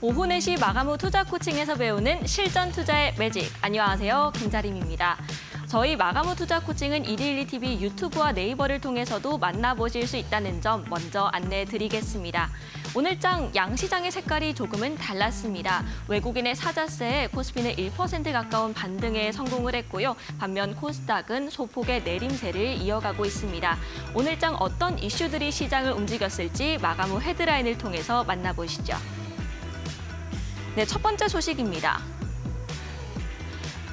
오후 4시 마감 후 투자 코칭에서 배우는 실전 투자의 매직. 안녕하세요, 김자림입니다. 저희 마감 후 투자 코칭은 121TV 유튜브와 네이버를 통해서도 만나보실 수 있다는 점 먼저 안내드리겠습니다. 오늘장 양시장의 색깔이 조금은 달랐습니다. 외국인의 사자세에 코스피는 1% 가까운 반등에 성공을 했고요. 반면 코스닥은 소폭의 내림세를 이어가고 있습니다. 오늘장 어떤 이슈들이 시장을 움직였을지 마감 후 헤드라인을 통해서 만나보시죠. 네, 첫 번째 소식입니다.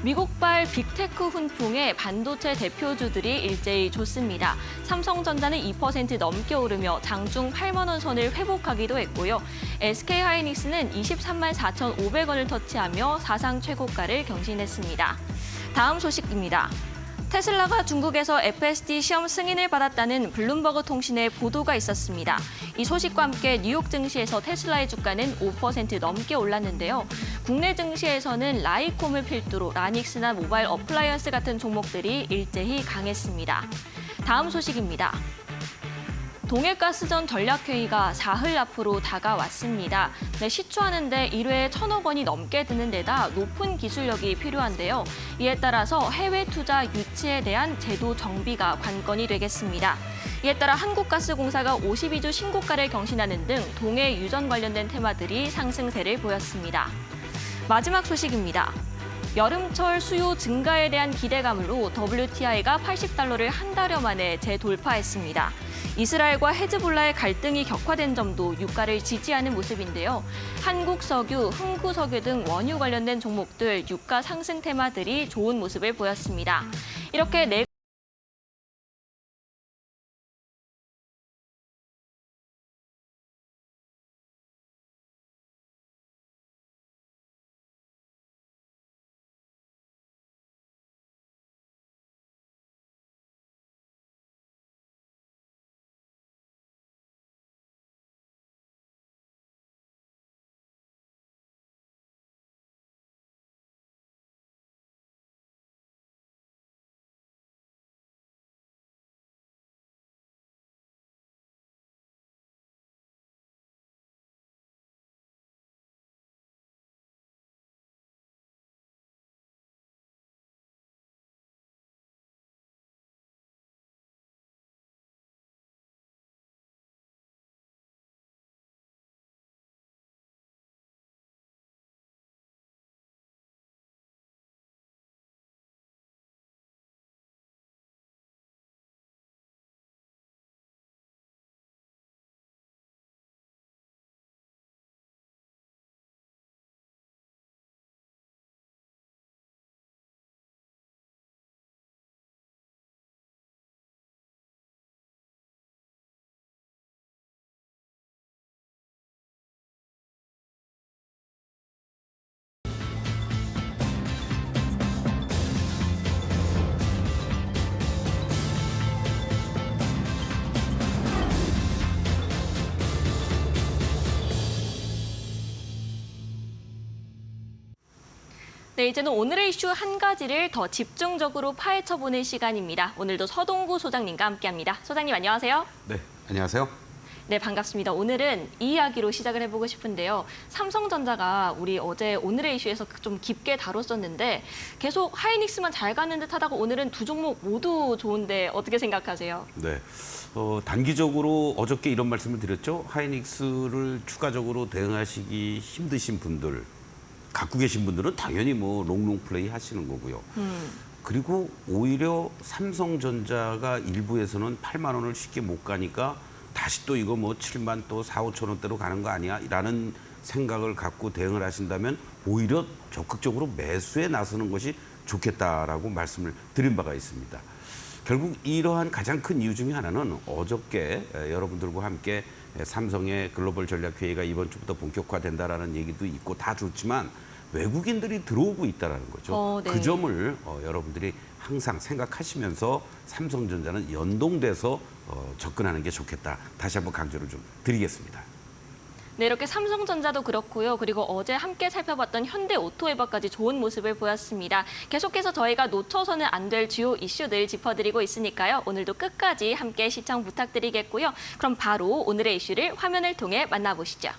미국발 빅테크 훈풍에 반도체 대표주들이 일제히 좋습니다. 삼성전자는 2% 넘게 오르며 장중 8만 원 선을 회복하기도 했고요. SK하이닉스는 23만 4,500원을 터치하며 사상 최고가를 경신했습니다. 다음 소식입니다. 테슬라가 중국에서 FSD 시험 승인을 받았다는 블룸버그 통신의 보도가 있었습니다. 이 소식과 함께 뉴욕 증시에서 테슬라의 주가는 5% 넘게 올랐는데요. 국내 증시에서는 라이콤을 필두로 라닉스나 모바일 어플라이언스 같은 종목들이 일제히 강했습니다. 다음 소식입니다. 동해가스전 전략회의가 사흘 앞으로 다가왔습니다. 네, 시추하는데 1회에 1,000억 원이 넘게 드는 데다 높은 기술력이 필요한데요. 이에 따라서 해외 투자 유치에 대한 제도 정비가 관건이 되겠습니다. 이에 따라 한국가스공사가 52주 신고가를 경신하는 등 동해 유전 관련된 테마들이 상승세를 보였습니다. 마지막 소식입니다. 여름철 수요 증가에 대한 기대감으로 WTI가 80달러를 한 달여 만에 재돌파했습니다. 이스라엘과 헤즈볼라의 갈등이 격화된 점도 유가를 지지하는 모습인데요. 한국석유, 흥구석유 등 원유 관련된 종목들 유가 상승 테마들이 좋은 모습을 보였습니다. 이렇게 네, 이제는 오늘의 이슈 한 가지를 더 집중적으로 파헤쳐보는 시간입니다. 오늘도 서동구 소장님과 함께합니다. 소장님 안녕하세요. 네, 안녕하세요. 네, 반갑습니다. 오늘은 이 이야기로 시작을 해보고 싶은데요. 삼성전자가 우리 어제 오늘의 이슈에서 좀 깊게 다뤘었는데 계속 하이닉스만 잘 가는 듯하다가 오늘은 두 종목 모두 좋은데 어떻게 생각하세요? 네, 단기적으로 어저께 이런 말씀을 드렸죠. 하이닉스를 추가적으로 대응하시기 힘드신 분들, 갖고 계신 분들은 당연히 뭐 롱롱 플레이 하시는 거고요. 그리고 오히려 삼성전자가 일부에서는 8만 원을 쉽게 못 가니까 다시 또 이거 뭐 7만 또 4, 5천 원대로 가는 거 아니야? 라는 생각을 갖고 대응을 하신다면 오히려 적극적으로 매수에 나서는 것이 좋겠다라고 말씀을 드린 바가 있습니다. 결국 이러한 가장 큰 이유 중에 하나는 어저께 여러분들과 함께 삼성의 글로벌 전략회의가 이번 주부터 본격화된다라는 얘기도 있고 다 좋지만 외국인들이 들어오고 있다는 거죠. 네. 그 점을 여러분들이 항상 생각하시면서 삼성전자는 연동돼서 접근하는 게 좋겠다. 다시 한번 강조를 좀 드리겠습니다. 네, 이렇게 삼성전자도 그렇고요. 그리고 어제 함께 살펴봤던 현대오토웨버까지 좋은 모습을 보였습니다. 계속해서 저희가 놓쳐서는 안 될 주요 이슈들 짚어드리고 있으니까요. 오늘도 끝까지 함께 시청 부탁드리겠고요. 그럼 바로 오늘의 이슈를 화면을 통해 만나보시죠.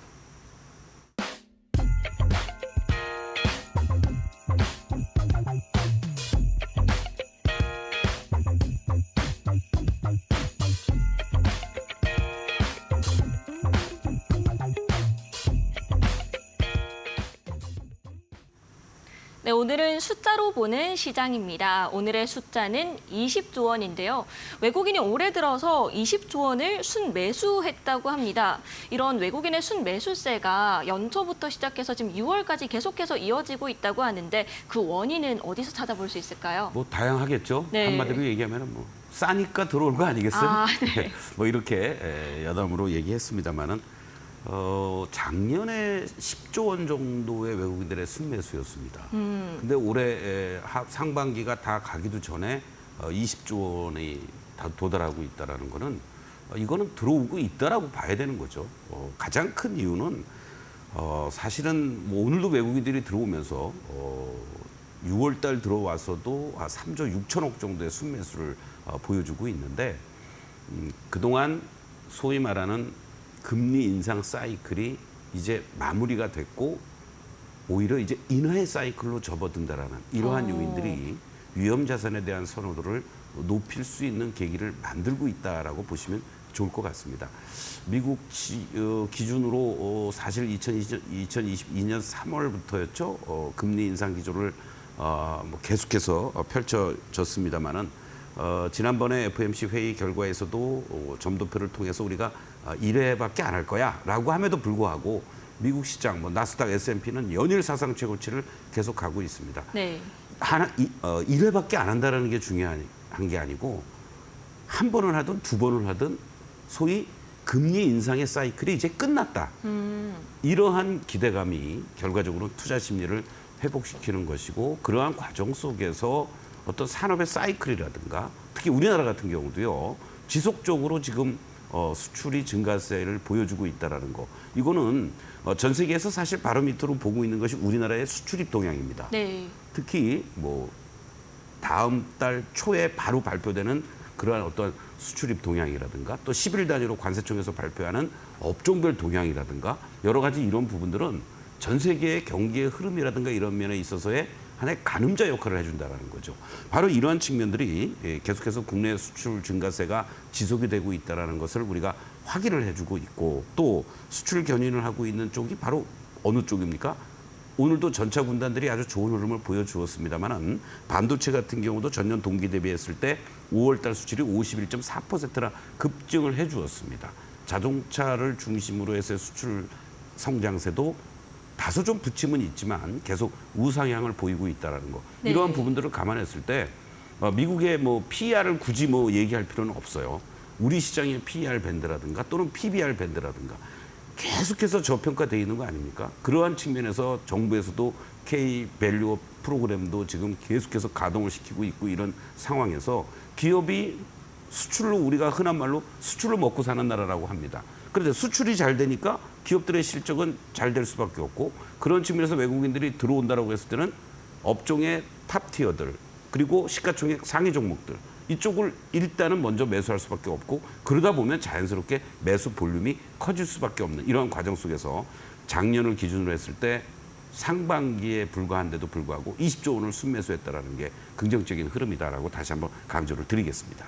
네, 오늘은 숫자로 보는 시장입니다. 오늘의 숫자는 20조 원인데요. 외국인이 올해 들어서 20조 원을 순매수했다고 합니다. 이런 외국인의 순매수세가 연초부터 시작해서 지금 6월까지 계속해서 이어지고 있다고 하는데 그 원인은 어디서 찾아볼 수 있을까요? 뭐 다양하겠죠. 네. 한마디로 얘기하면 뭐 싸니까 들어올 거 아니겠어요? 아, 네. 뭐 이렇게 여담으로 얘기했습니다만은 작년에 10조 원 정도의 외국인들의 순매수였습니다. 근데 올해 상반기가 다 가기도 전에 20조 원이 다 도달하고 있다라는 거는 이거는 들어오고 있다라고 봐야 되는 거죠. 가장 큰 이유는 사실은 뭐 오늘도 외국인들이 들어오면서 6월 달 들어와서도 3조 6천억 정도의 순매수를 보여주고 있는데 그동안 소위 말하는 금리 인상 사이클이 이제 마무리가 됐고 오히려 이제 인하의 사이클로 접어든다라는 이러한 요인들이 위험 자산에 대한 선호도를 높일 수 있는 계기를 만들고 있다라고 보시면 좋을 것 같습니다. 미국 기준으로 사실 2022년 3월부터였죠. 금리 인상 기조를 뭐 계속해서 펼쳐졌습니다만은 지난번에 FOMC 회의 결과에서도 점도표를 통해서 우리가 1회밖에 안 할 거야라고 함에도 불구하고 미국 시장, 뭐 나스닥, S&P는 연일 사상 최고치를 계속하고 있습니다. 네. 1회밖에 안 한다는 게 중요한 게 아니고 한 번을 하든 두 번을 하든 소위 금리 인상의 사이클이 이제 끝났다. 이러한 기대감이 결과적으로 투자 심리를 회복시키는 것이고 그러한 과정 속에서 어떤 산업의 사이클이라든가 특히 우리나라 같은 경우도요. 지속적으로 지금 수출이 증가세를 보여주고 있다는 거. 이거는 전 세계에서 사실 바로 밑으로 보고 있는 것이 우리나라의 수출입 동향입니다. 네. 특히 뭐 다음 달 초에 바로 발표되는 그러한 어떤 수출입 동향이라든가 또 10일 단위로 관세청에서 발표하는 업종별 동향이라든가 여러 가지 이런 부분들은 전 세계의 경기의 흐름이라든가 이런 면에 있어서의 하나의 가늠자 역할을 해준다는 거죠. 바로 이러한 측면들이 계속해서 국내 수출 증가세가 지속이 되고 있다는 것을 우리가 확인을 해주고 있고 또 수출 견인을 하고 있는 쪽이 바로 어느 쪽입니까? 오늘도 전차 군단들이 아주 좋은 흐름을 보여주었습니다만 반도체 같은 경우도 전년 동기 대비했을 때 5월 달 수출이 51.4%나 급증을 해주었습니다. 자동차를 중심으로 해서 수출 성장세도 다소 좀 부침은 있지만 계속 우상향을 보이고 있다는 거. 네. 이러한 부분들을 감안했을 때 미국의 뭐 PER을 굳이 뭐 얘기할 필요는 없어요. 우리 시장의 PER 밴드라든가 또는 PBR 밴드라든가 계속해서 저평가되어 있는 거 아닙니까? 그러한 측면에서 정부에서도 K-밸류업 프로그램도 지금 계속해서 가동을 시키고 있고 이런 상황에서 기업이 수출로 우리가 흔한 말로 수출로 먹고 사는 나라라고 합니다. 그런데 수출이 잘 되니까 기업들의 실적은 잘 될 수밖에 없고 그런 측면에서 외국인들이 들어온다라고 했을 때는 업종의 탑티어들 그리고 시가총액 상위 종목들 이쪽을 일단은 먼저 매수할 수밖에 없고 그러다 보면 자연스럽게 매수 볼륨이 커질 수밖에 없는 이런 과정 속에서 작년을 기준으로 했을 때 상반기에 불과한데도 불구하고 20조 원을 순매수했다라는 게 긍정적인 흐름이다라고 다시 한번 강조를 드리겠습니다.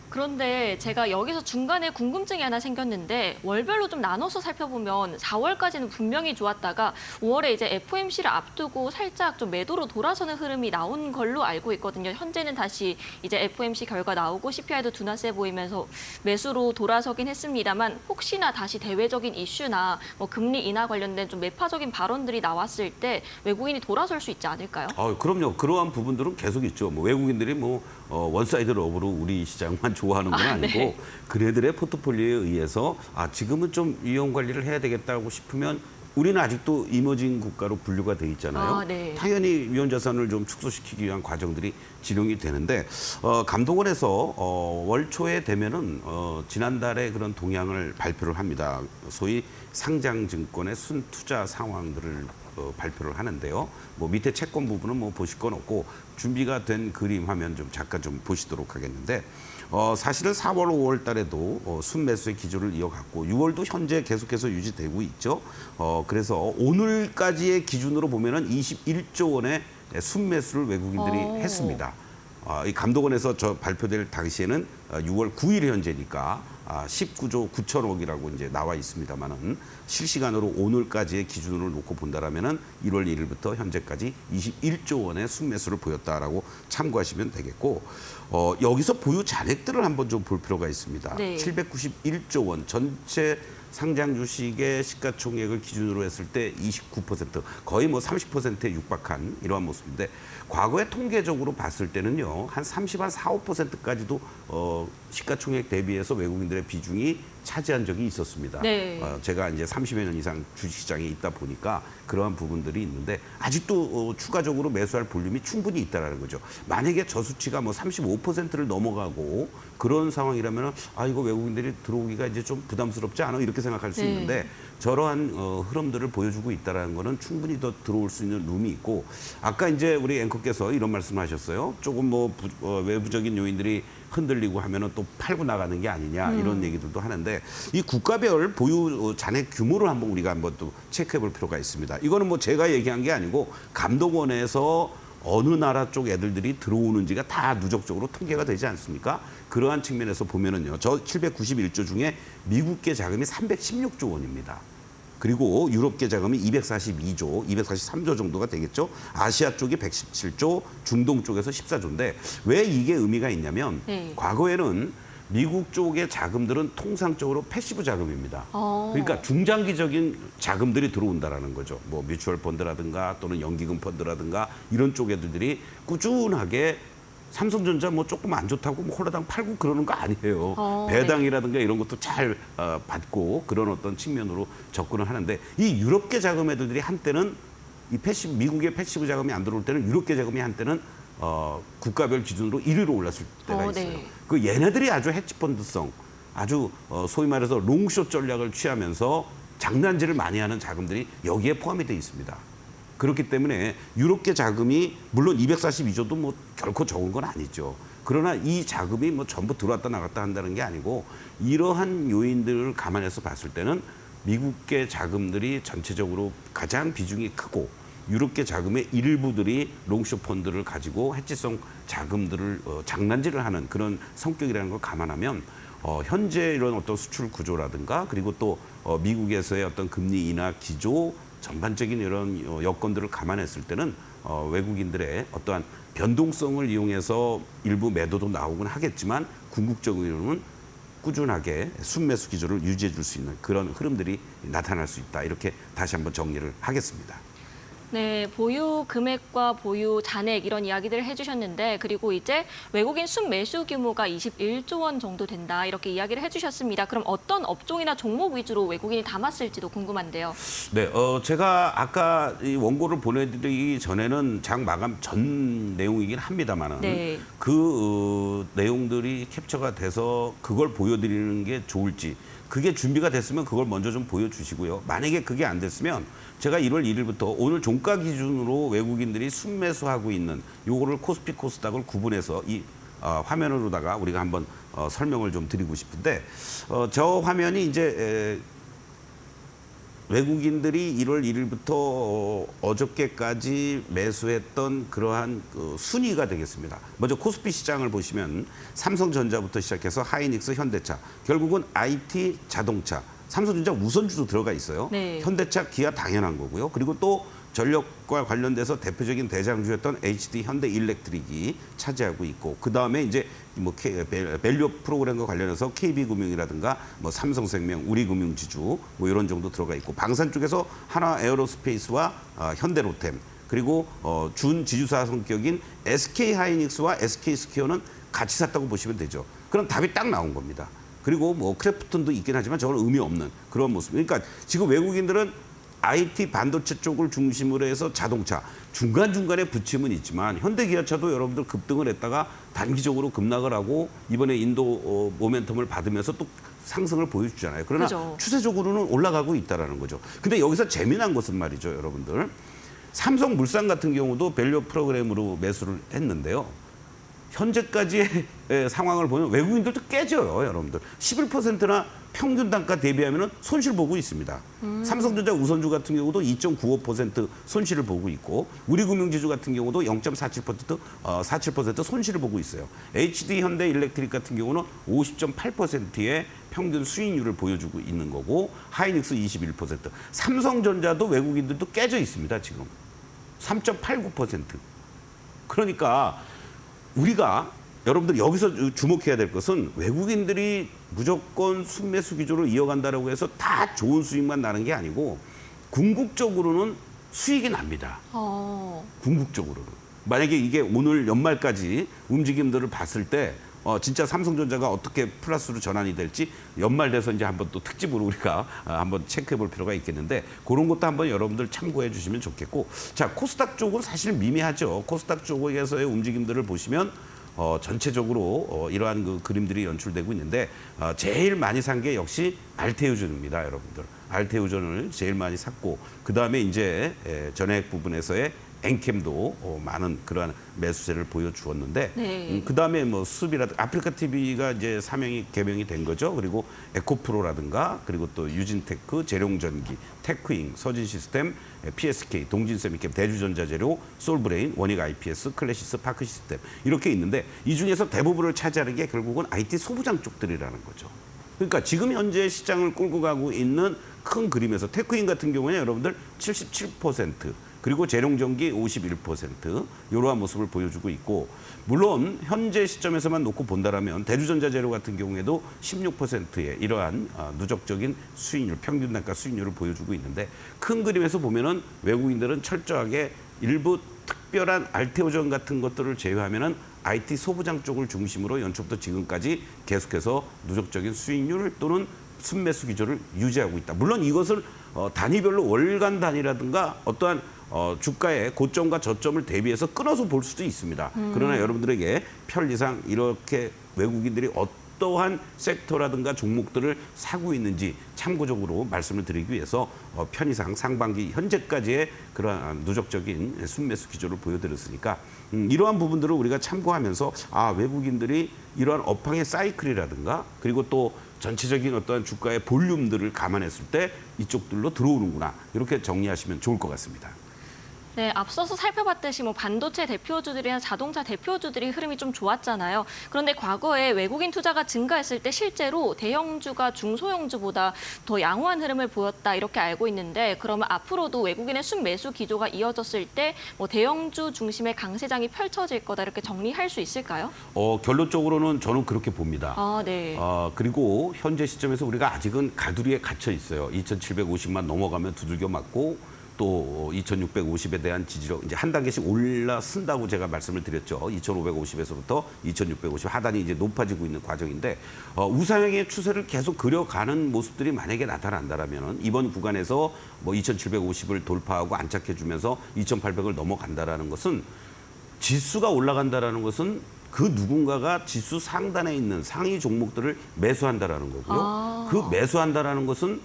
그런데 제가 여기서 중간에 궁금증이 하나 생겼는데 월별로 좀 나눠서 살펴보면 4월까지는 분명히 좋았다가 5월에 이제 FOMC를 앞두고 살짝 좀 매도로 돌아서는 흐름이 나온 걸로 알고 있거든요. 현재는 다시 이제 FOMC 결과 나오고 CPI도 둔화세 보이면서 매수로 돌아서긴 했습니다만 혹시나 다시 대외적인 이슈나 뭐 금리 인하 관련된 좀 매파적인 발언들이 나왔을 때 외국인이 돌아설 수 있지 않을까요? 그럼요. 그러한 부분들은 계속 있죠. 뭐 외국인들이 뭐 원사이드 러브로 우리 시장만 좋아하는 건 아니고 네. 그네들의 포트폴리오에 의해서 위험 좀 위험 관리를 해야 되겠다고 싶으면 우리는 아직도 이머징 국가로 분류가 돼 있잖아요. 네. 당연히 위험 자산을 좀 축소시키기 위한 과정들이 진행이 되는데 감독원에서 월 초에 되면은 지난달에 그런 동향을 발표를 합니다. 소위 상장증권의 순투자 상황들을 발표를 하는데요. 뭐 밑에 채권 부분은 뭐 보실 건 없고 준비가 된 그림 화면 좀 잠깐 좀 보시도록 하겠는데 사실은 4월, 5월 달에도 순매수의 기조를 이어갔고 6월도 현재 계속해서 유지되고 있죠. 그래서 오늘까지의 기준으로 보면은 21조 원의 순매수를 외국인들이 했습니다. 이 감독원에서 발표될 당시에는 6월 9일 현재니까 19조 9천억이라고 이제 나와 있습니다만은 실시간으로 오늘까지의 기준으로 놓고 본다라면은 1월 1일부터 현재까지 21조 원의 순매수를 보였다라고 참고하시면 되겠고 여기서 보유 잔액들을 한번 좀 볼 필요가 있습니다. 네. 791조 원 전체 상장 주식의 시가총액을 기준으로 했을 때 29% 거의 뭐 30%에 육박한 이러한 모습인데 과거에 통계적으로 봤을 때는요 한 4~5%까지도 시가총액 대비해서 외국인들의 비중이 차지한 적이 있었습니다. 네. 제가 이제 30여 년 이상 주식시장에 있다 보니까 그러한 부분들이 있는데 아직도 추가적으로 매수할 볼륨이 충분히 있다라는 거죠. 만약에 저 수치가 뭐 35%를 넘어가고 그런 상황이라면 이거 외국인들이 들어오기가 이제 좀 부담스럽지 않아 이렇게 생각할 수 네. 있는데 저러한 흐름들을 보여주고 있다라는 거는 충분히 더 들어올 수 있는 룸이 있고 아까 이제 우리 앵커께서 이런 말씀하셨어요. 조금 뭐 외부적인 요인들이 흔들리고 하면은 또 팔고 나가는 게 아니냐 이런 얘기들도 하는데 이 국가별 보유 잔액 규모를 한번 우리가 한번 또 체크해 볼 필요가 있습니다. 이거는 뭐 제가 얘기한 게 아니고 감독원에서 어느 나라 쪽 애들들이 들어오는지가 다 누적적으로 통계가 되지 않습니까? 그러한 측면에서 보면은요. 저 791조 중에 미국계 자금이 316조 원입니다. 그리고 유럽계 자금이 242조, 243조 정도가 되겠죠. 아시아 쪽이 117조, 중동 쪽에서 14조인데 왜 이게 의미가 있냐면 네. 과거에는 미국 쪽의 자금들은 통상적으로 패시브 자금입니다. 그러니까 중장기적인 자금들이 들어온다라는 거죠. 뭐 뮤추얼 펀드라든가 또는 연기금 펀드라든가 이런 쪽 애들이 꾸준하게 삼성전자 뭐 조금 안 좋다고 뭐 홀라당 팔고 그러는 거 아니에요. 배당이라든가 이런 것도 잘 받고 그런 어떤 측면으로 접근을 하는데 이 유럽계 자금 애들이 한때는 이 패시브 미국의 패시브 자금이 안 들어올 때는 유럽계 자금이 한때는 국가별 기준으로 1위로 올랐을 때가 있어요. 네. 그 얘네들이 아주 헤지펀드성 아주 소위 말해서 롱숏 전략을 취하면서 장난질을 많이 하는 자금들이 여기에 포함이 돼 있습니다. 그렇기 때문에 유럽계 자금이 물론 242조도 뭐 결코 적은 건 아니죠. 그러나 이 자금이 뭐 전부 들어왔다 나갔다 한다는 게 아니고 이러한 요인들을 감안해서 봤을 때는 미국계 자금들이 전체적으로 가장 비중이 크고 유럽계 자금의 일부들이 롱숏 펀드를 가지고 해지성 자금들을 장난질을 하는 그런 성격이라는 걸 감안하면 현재 이런 어떤 수출 구조라든가 그리고 또 미국에서의 어떤 금리 인하 기조 전반적인 이런 여건들을 감안했을 때는 외국인들의 어떠한 변동성을 이용해서 일부 매도도 나오곤 하겠지만 궁극적으로는 꾸준하게 순매수 기조를 유지해 줄 수 있는 그런 흐름들이 나타날 수 있다. 이렇게 다시 한번 정리를 하겠습니다. 네, 보유 금액과 보유 잔액 이런 이야기들을 해주셨는데 그리고 이제 외국인 순매수 규모가 21조 원 정도 된다 이렇게 이야기를 해주셨습니다. 그럼 어떤 업종이나 종목 위주로 외국인이 담았을지도 궁금한데요. 네, 제가 아까 이 원고를 보내드리기 전에는 장 마감 전 내용이긴 합니다만은 네. 그 내용들이 캡처가 돼서 그걸 보여드리는 게 좋을지 그게 준비가 됐으면 그걸 먼저 좀 보여주시고요. 만약에 그게 안 됐으면 제가 1월 1일부터 오늘 종가 기준으로 외국인들이 순매수하고 있는 요거를 코스피 코스닥을 구분해서 이 화면으로다가 우리가 한번 설명을 좀 드리고 싶은데 저 화면이 이제 외국인들이 1월 1일부터 어저께까지 매수했던 그러한 순위가 되겠습니다. 먼저 코스피 시장을 보시면 삼성전자부터 시작해서 하이닉스, 현대차, 결국은 IT, 자동차, 삼성전자 우선주도 들어가 있어요. 네. 현대차, 기아 당연한 거고요. 그리고 또 전력과 관련돼서 대표적인 대장주였던 HD 현대일렉트릭이 차지하고 있고 그 다음에 이제 뭐 밸류 프로그램과 관련해서 KB금융이라든가 뭐 삼성생명, 우리금융지주 뭐 이런 정도 들어가 있고 방산 쪽에서 하나 에어로스페이스와 현대로템 그리고 준 지주사 성격인 SK하이닉스와 SK스퀘어는 같이 샀다고 보시면 되죠. 그럼 답이 딱 나온 겁니다. 그리고 뭐 크래프톤도 있긴 하지만 저건 의미 없는 그런 모습. 그러니까 지금 외국인들은 IT 반도체 쪽을 중심으로 해서 자동차 중간중간에 부침은 있지만 현대기아차도 여러분들 급등을 했다가 단기적으로 급락을 하고 이번에 인도 모멘텀을 받으면서 또 상승을 보여주잖아요. 그러나 그죠. 추세적으로는 올라가고 있다는 거죠. 근데 여기서 재미난 것은 말이죠, 여러분들. 삼성물산 같은 경우도 밸류 프로그램으로 매수를 했는데요. 현재까지의 상황을 보면 외국인들도 깨져요, 여러분들. 11%나 평균 단가 대비하면 손실 보고 있습니다. 삼성전자 우선주 같은 경우도 2.95% 손실을 보고 있고 우리금융지주 같은 경우도 0.47% 손실을 보고 있어요. HD 현대일렉트릭 같은 경우는 50.8%의 평균 수익률을 보여주고 있는 거고 하이닉스 21%. 삼성전자도 외국인들도 깨져 있습니다, 지금. 3.89%. 그러니까 우리가 여러분들 여기서 주목해야 될 것은 외국인들이 무조건 순매수 기조를 이어간다고 해서 다 좋은 수익만 나는 게 아니고 궁극적으로는 수익이 납니다. 궁극적으로는. 만약에 이게 오늘 연말까지 움직임들을 봤을 때 진짜 삼성전자가 어떻게 플러스로 전환이 될지 연말 돼서 이제 한번 또 특집으로 우리가 한번 체크해 볼 필요가 있겠는데 그런 것도 한번 여러분들 참고해 주시면 좋겠고 자 코스닥 쪽은 사실 미미하죠. 코스닥 쪽에서의 움직임들을 보시면 전체적으로 이러한 그 그림들이 연출되고 있는데 제일 많이 산 게 역시 알테오전입니다, 여러분들. 알테오전을 제일 많이 샀고 그 다음에 이제 전액 부분에서의 엔캠도 많은 그러한 매수세를 보여주었는데 네. 그 다음에 뭐 숲이라든가 아프리카 TV가 이제 사명이 개명이 된 거죠. 그리고 에코프로라든가 그리고 또 유진테크, 재룡전기, 테크잉, 서진시스템, PSK, 동진세미캠, 대주전자재료, 솔브레인, 원익 IPS, 클래시스, 파크시스템 이렇게 있는데 이 중에서 대부분을 차지하는 게 결국은 IT 소부장 쪽들이라는 거죠. 그러니까 지금 현재 시장을 끌고 가고 있는 큰 그림에서 테크인 같은 경우는 여러분들 77%, 그리고 재룡전기 51% 이러한 모습을 보여주고 있고 물론 현재 시점에서만 놓고 본다라면 대주전자재료 같은 경우에도 16%의 이러한 누적적인 수익률, 평균 단가 수익률을 보여주고 있는데 큰 그림에서 보면은 외국인들은 철저하게 일부 특별한 알테오전 같은 것들을 제외하면은 IT 소부장 쪽을 중심으로 연초부터 지금까지 계속해서 누적적인 수익률 또는 순매수 기조를 유지하고 있다. 물론 이것을 단위별로 월간 단위라든가 어떠한 주가의 고점과 저점을 대비해서 끊어서 볼 수도 있습니다. 그러나 여러분들에게 편리상 이렇게 외국인들이 어떠한 섹터라든가 종목들을 사고 있는지 참고적으로 말씀을 드리기 위해서 편의상 상반기 현재까지의 그러한 누적적인 순매수 기조를 보여드렸으니까 이러한 부분들을 우리가 참고하면서 외국인들이 이러한 업황의 사이클이라든가 그리고 또 전체적인 어떤 주가의 볼륨들을 감안했을 때 이쪽들로 들어오는구나 이렇게 정리하시면 좋을 것 같습니다. 네, 앞서서 살펴봤듯이 뭐 반도체 대표주들이나 자동차 대표주들이 흐름이 좀 좋았잖아요. 그런데 과거에 외국인 투자가 증가했을 때 실제로 대형주가 중소형주보다 더 양호한 흐름을 보였다 이렇게 알고 있는데 그러면 앞으로도 외국인의 순매수 기조가 이어졌을 때 뭐 대형주 중심의 강세장이 펼쳐질 거다 이렇게 정리할 수 있을까요? 결론적으로는 저는 그렇게 봅니다. 네. 그리고 현재 시점에서 우리가 아직은 가두리에 갇혀 있어요. 2,750만 넘어가면 두들겨 맞고 또 2,650에 대한 지지력 이제 한 단계씩 올라선다고 제가 말씀을 드렸죠. 2,550에서부터 2,650 하단이 이제 높아지고 있는 과정인데 우상향의 추세를 계속 그려가는 모습들이 만약에 나타난다라면 이번 구간에서 뭐 2,750을 돌파하고 안착해주면서 2,800을 넘어간다라는 것은 지수가 올라간다라는 것은 그 누군가가 지수 상단에 있는 상위 종목들을 매수한다라는 거고요. 그 매수한다라는 것은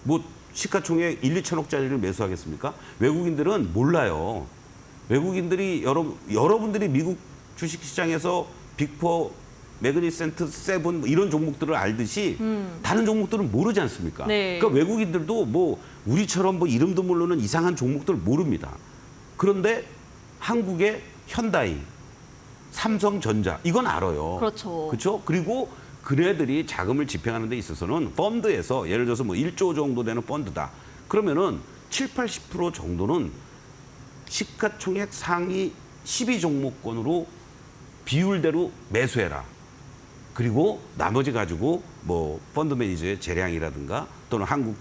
뭐 시가총액 1, 2천억짜리를 매수하겠습니까? 외국인들은 몰라요. 외국인들이 여러분들이 미국 주식시장에서 빅4, 매그니센트, 세븐 이런 종목들을 알듯이 다른 종목들은 모르지 않습니까? 네. 그러니까 외국인들도 뭐 우리처럼 뭐 이름도 모르는 이상한 종목들 모릅니다. 그런데 한국의 현다이, 삼성전자 이건 알아요. 그렇죠. 그렇죠? 그리고 그네들이 자금을 집행하는 데 있어서는 펀드에서 예를 들어서 뭐 1조 정도 되는 펀드다. 그러면은 7, 80% 정도는 시가총액 상위 12종목권으로 비율대로 매수해라. 그리고 나머지 가지고 뭐 펀드 매니저의 재량이라든가 또는 한국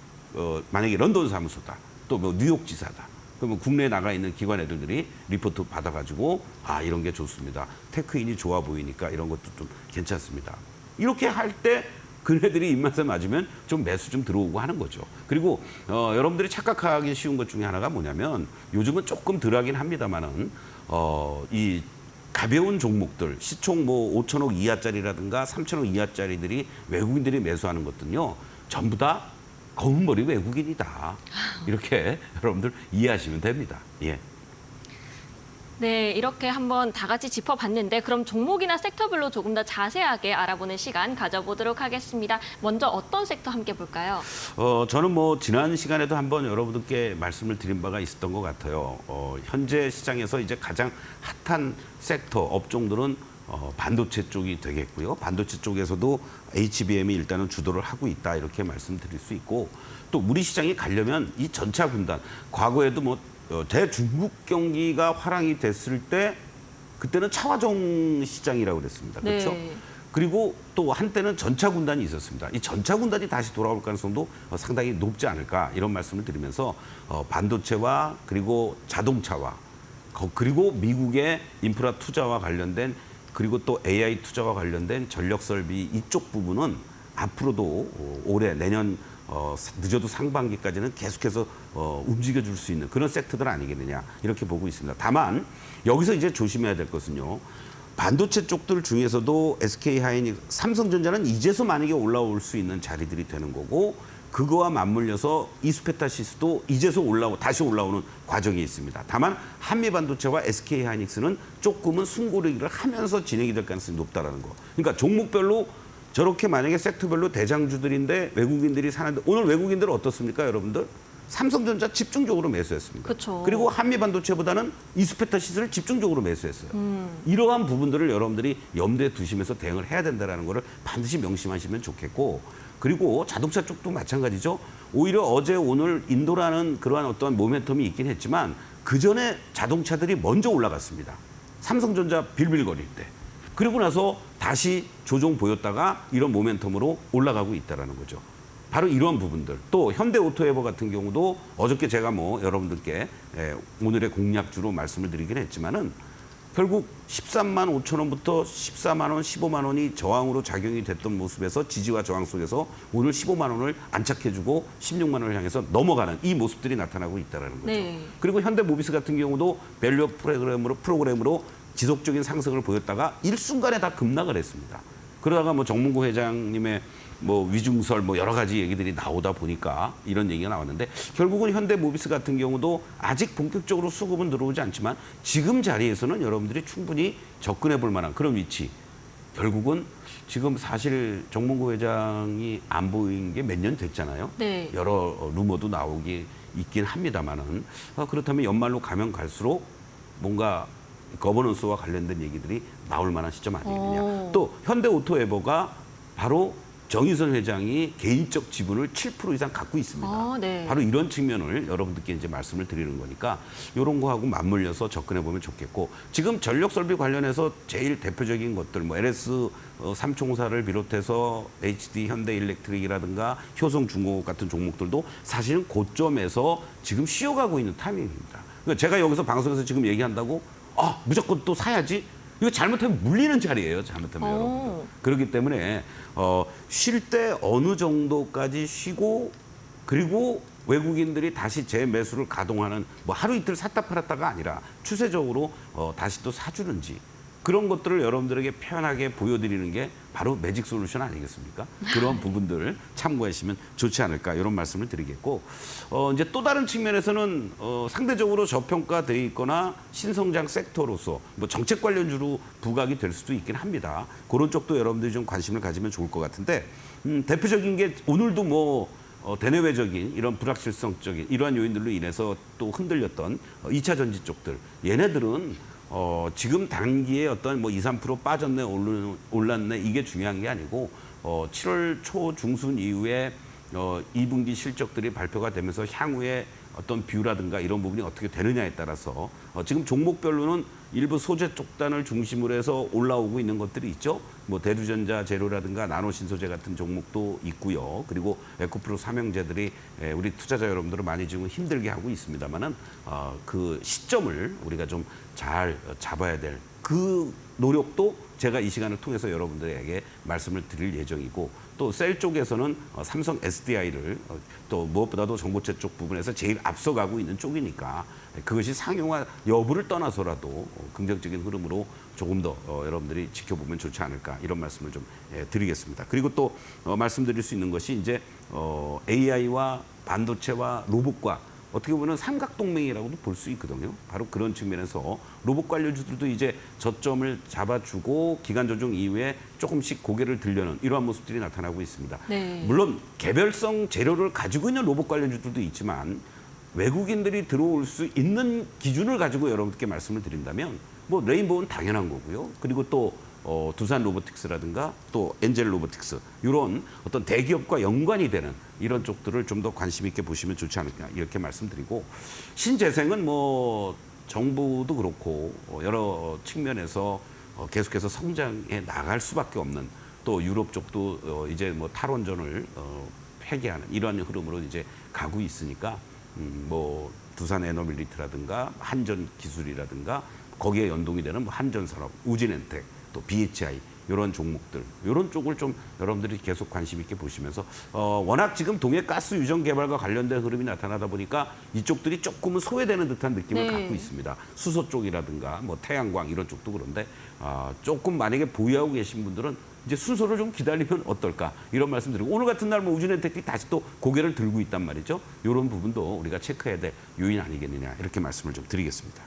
만약에 런던 사무소다. 또 뭐 뉴욕 지사다. 그러면 국내에 나가 있는 기관 애들이 리포트 받아가지고 이런 게 좋습니다. 테크인이 좋아 보이니까 이런 것도 좀 괜찮습니다. 이렇게 할 때 그네들이 입맛에 맞으면 좀 매수 좀 들어오고 하는 거죠. 그리고 여러분들이 착각하기 쉬운 것 중에 하나가 뭐냐면 요즘은 조금 덜하긴 합니다만은 이 가벼운 종목들 시총 뭐 5천억 이하짜리라든가 3천억 이하짜리들이 외국인들이 매수하는 것들은요 전부 다 검은 머리 외국인이다. 이렇게 여러분들 이해하시면 됩니다. 예. 네, 이렇게 한번 다 같이 짚어봤는데 그럼 종목이나 섹터별로 조금 더 자세하게 알아보는 시간 가져보도록 하겠습니다. 먼저 어떤 섹터 함께 볼까요? 저는 뭐 지난 시간에도 한번 여러분들께 말씀을 드린 바가 있었던 것 같아요. 현재 시장에서 이제 가장 핫한 섹터 업종들은 반도체 쪽이 되겠고요. 반도체 쪽에서도 HBM이 일단은 주도를 하고 있다 이렇게 말씀드릴 수 있고 또 우리 시장이 가려면 이 전차 군단 과거에도 뭐 대중국 경기가 화랑이 됐을 때 그때는 차화정 시장이라고 그랬습니다. 그렇죠? 네. 그리고 또 한때는 전차 군단이 있었습니다. 이 전차 군단이 다시 돌아올 가능성도 상당히 높지 않을까 이런 말씀을 드리면서 반도체와 그리고 자동차와 그리고 미국의 인프라 투자와 관련된 그리고 또 AI 투자와 관련된 전력 설비 이쪽 부분은 앞으로도 올해 내년 늦어도 상반기까지는 계속해서 움직여줄 수 있는 그런 섹터들 아니겠느냐 이렇게 보고 있습니다. 다만 여기서 이제 조심해야 될 것은요. 반도체 쪽들 중에서도 SK하이닉스, 삼성전자는 이제서 만약에 올라올 수 있는 자리들이 되는 거고 그거와 맞물려서 이스페타시스도 이제서 다시 올라오는 과정이 있습니다. 다만 한미반도체와 SK하이닉스는 조금은 숨고르기를 하면서 진행이 될 가능성이 높다라는 거. 그러니까 종목별로 저렇게 만약에 섹터별로 대장주들인데 외국인들이 사는데 오늘 외국인들은 어떻습니까, 여러분들? 삼성전자 집중적으로 매수했습니다. 그쵸. 그리고 한미반도체보다는 이스페타시스를 집중적으로 매수했어요. 이러한 부분들을 여러분들이 염두에 두시면서 대응을 해야 된다는 것을 반드시 명심하시면 좋겠고 그리고 자동차 쪽도 마찬가지죠. 오히려 어제 오늘 인도라는 그러한 어떤 모멘텀이 있긴 했지만 그전에 자동차들이 먼저 올라갔습니다. 삼성전자 빌빌거릴 때. 그리고 나서 다시 조정 보였다가 이런 모멘텀으로 올라가고 있다는 거죠. 바로 이런 부분들. 또 현대오토에버 같은 경우도 어저께 제가 뭐 여러분들께 오늘의 공략주로 말씀을 드리긴 했지만은 결국 13만 5천 원부터 14만 원, 15만 원이 저항으로 작용이 됐던 모습에서 지지와 저항 속에서 오늘 15만 원을 안착해주고 16만 원을 향해서 넘어가는 이 모습들이 나타나고 있다는 거죠. 네. 그리고 현대모비스 같은 경우도 밸류 프로그램으로 지속적인 상승을 보였다가 일순간에 다 급락을 했습니다. 그러다가 뭐 정문구 회장님의 뭐 위중설 뭐 여러 가지 얘기들이 나오다 보니까 이런 얘기가 나왔는데 결국은 현대모비스 같은 경우도 아직 본격적으로 수급은 들어오지 않지만 지금 자리에서는 여러분들이 충분히 접근해 볼 만한 그런 위치. 결국은 지금 사실 정문구 회장이 안 보인 게 몇 년 됐잖아요. 네. 여러 루머도 나오기 있긴 합니다만은 그렇다면 연말로 가면 갈수록 뭔가 거버넌스와 관련된 얘기들이 나올 만한 시점 아니겠느냐. 또 현대오토에버가 바로 정의선 회장이 개인적 지분을 7% 이상 갖고 있습니다. 아, 네. 바로 이런 측면을 여러분들께 이제 말씀을 드리는 거니까 이런 거하고 맞물려서 접근해 보면 좋겠고 지금 전력 설비 관련해서 제일 대표적인 것들 뭐 LS 삼총사를 비롯해서 HD 현대일렉트릭이라든가 효성중공업 같은 종목들도 사실은 고점에서 지금 쉬어가고 있는 타이밍입니다. 그러니까 제가 여기서 방송에서 지금 얘기한다고 무조건 또 사야지. 이거 잘못하면 물리는 자리예요. 잘못하면 여러분들. 그렇기 때문에 쉴 때 어느 정도까지 쉬고 그리고 외국인들이 다시 재매수를 가동하는 뭐 하루 이틀 샀다 팔았다가 아니라 추세적으로 다시 또 사주는지 그런 것들을 여러분들에게 편하게 보여드리는 게 바로 매직 솔루션 아니겠습니까? 그런 부분들 참고하시면 좋지 않을까 이런 말씀을 드리겠고 이제 또 다른 측면에서는 상대적으로 저평가되어 있거나 신성장 섹터로서 뭐 정책 관련주로 부각이 될 수도 있긴 합니다. 그런 쪽도 여러분들이 좀 관심을 가지면 좋을 것 같은데 대표적인 게 오늘도 뭐 대내외적인 이런 불확실성적인 이러한 요인들로 인해서 또 흔들렸던 2차 전지 쪽들 얘네들은 지금 단기에 어떤 뭐 2, 3% 빠졌네, 올랐네 이게 중요한 게 아니고 7월 초 중순 이후에 2분기 실적들이 발표가 되면서 향후에 어떤 뷰라든가 이런 부분이 어떻게 되느냐에 따라서 지금 종목별로는 일부 소재 쪽단을 중심으로 해서 올라오고 있는 것들이 있죠. 뭐 대두전자 재료라든가 나노신소재 같은 종목도 있고요. 그리고 에코프로 삼형제들이 우리 투자자 여러분들을 많이 지금 힘들게 하고 있습니다만은 그 시점을 우리가 좀 잘 잡아야 될 그 노력도 제가 이 시간을 통해서 여러분들에게 말씀을 드릴 예정이고 또 셀 쪽에서는 삼성 SDI를 또 무엇보다도 정보체 쪽 부분에서 제일 앞서가고 있는 쪽이니까 그것이 상용화 여부를 떠나서라도 긍정적인 흐름으로 조금 더 여러분들이 지켜보면 좋지 않을까 이런 말씀을 좀 드리겠습니다. 그리고 또 말씀드릴 수 있는 것이 이제 AI와 반도체와 로봇과 어떻게 보면 삼각동맹이라고도 볼 수 있거든요. 바로 그런 측면에서 로봇 관련주들도 이제 저점을 잡아주고 기간 조정 이후에 조금씩 고개를 들려는 이러한 모습들이 나타나고 있습니다. 네. 물론 개별성 재료를 가지고 있는 로봇 관련주들도 있지만 외국인들이 들어올 수 있는 기준을 가지고 여러분께 말씀을 드린다면 뭐 레인보우는 당연한 거고요. 그리고 또 두산 로보틱스라든가 또 엔젤 로보틱스 이런 어떤 대기업과 연관이 되는 이런 쪽들을 좀 더 관심 있게 보시면 좋지 않을까 이렇게 말씀드리고 신재생은 뭐 정부도 그렇고 여러 측면에서 계속해서 성장해 나갈 수밖에 없는 또 유럽 쪽도 이제 뭐 탈원전을 폐기하는 이런 흐름으로 이제 가고 있으니까 뭐 두산 에너빌리티라든가 한전 기술이라든가 거기에 연동이 되는 뭐 한전산업, 우진엔텍, 또 BHI 이런 종목들 이런 쪽을 좀 여러분들이 계속 관심 있게 보시면서 워낙 지금 동해 가스 유전 개발과 관련된 흐름이 나타나다 보니까 이쪽들이 조금은 소외되는 듯한 느낌을 네. 갖고 있습니다. 수소 쪽이라든가 뭐 태양광 이런 쪽도 그런데 조금 만약에 보유하고 계신 분들은 이제 순서를 좀 기다리면 어떨까 이런 말씀드리고 오늘 같은 날 뭐 우진엔텍이 다시 또 고개를 들고 있단 말이죠. 이런 부분도 우리가 체크해야 될 요인 아니겠느냐 이렇게 말씀을 좀 드리겠습니다.